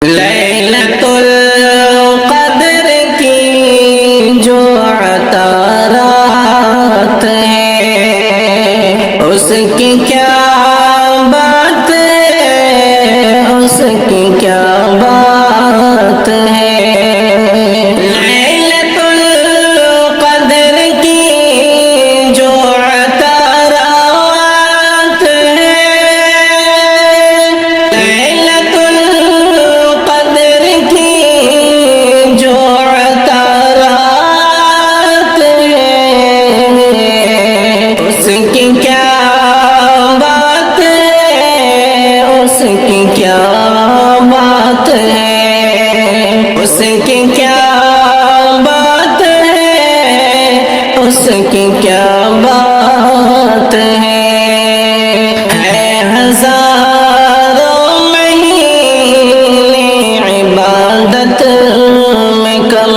لیلۃ القدر کی جو عطا رات ہے، اس کی کیا بات ہے، اس کی کیا بات ہے۔ لیلۃ القدر کی جو عطا رات ہے، لیلۃ القدر کی جو عطا رات ہے، اس کی کیا بات ہے، اس کی کیا بات ہے، اس کی کیا بات ہے، اس کی کیا بات ہے۔ ہزاروں مہینے عبادت میں کم،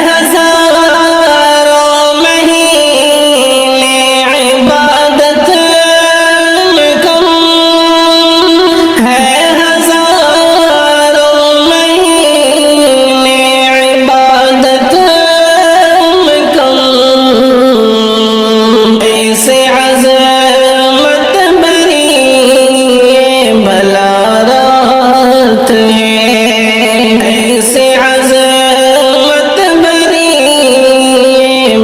ہزاروں مہینے عبادت میں کم، ہزاروں مہینے عبادت میں کم، ایسے عظمت بری بھلا رات ہے، ایسے عظمت بری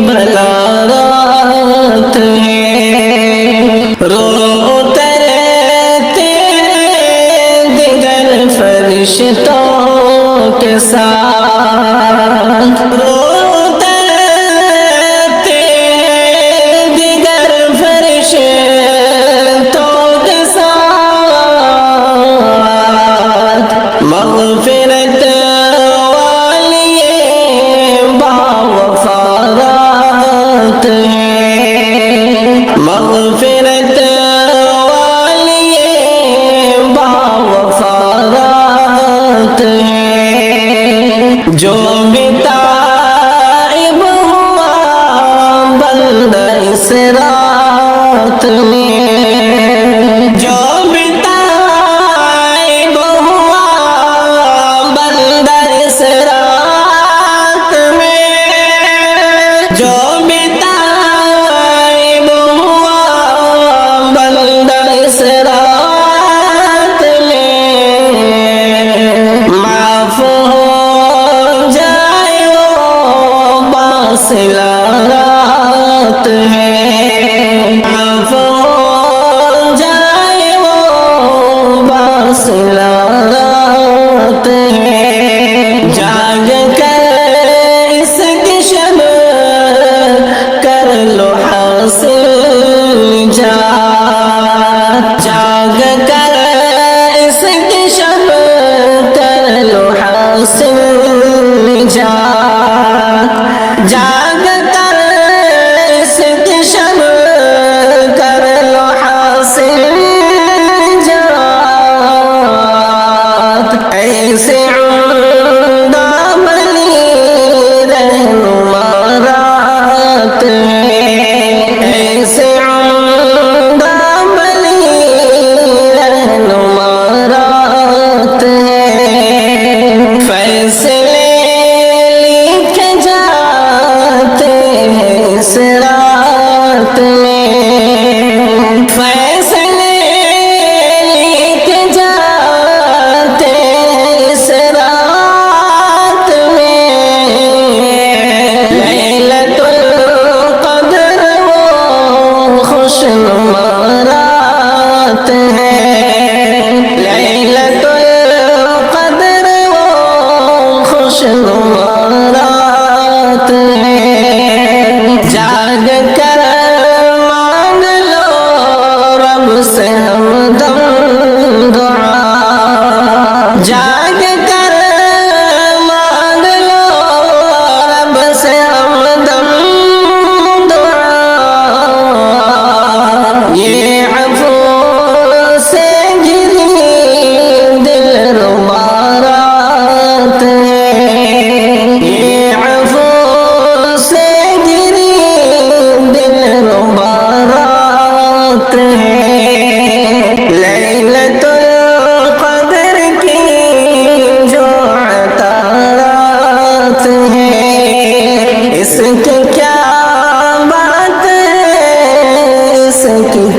بھلا رات ہے۔ رو اترتے دیگر فرشتوں کے ساتھ، رو اترتے دیگر فرشتوں کے ساتھ، مغفرت والی باوفا رات ہے، مغفرت والی باوفا رات ہے۔ جو بھی تائب ہوا بندہ اس رات میں، جو بھی تائب ہوا بندہ اس رات میں، جو بھی تائب ہوا بندہ اس رات میں، معاف ہو جائے وہ باصلہ رات ہے، معاف ہو جائے وہ باصلہ رات ہے۔ جاگ کر اس کی شب کر لو حاصل نجات، جاگ کر اس کی شب کر لو حاصل نجات، جاگ کر اس کی شب کر لو حاصل نجات۔ ایسے عمدہ بنی رہنما رات ہے، ایسے عمدہ بنی رہنما رات ہے۔ فیصلے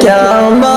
کیا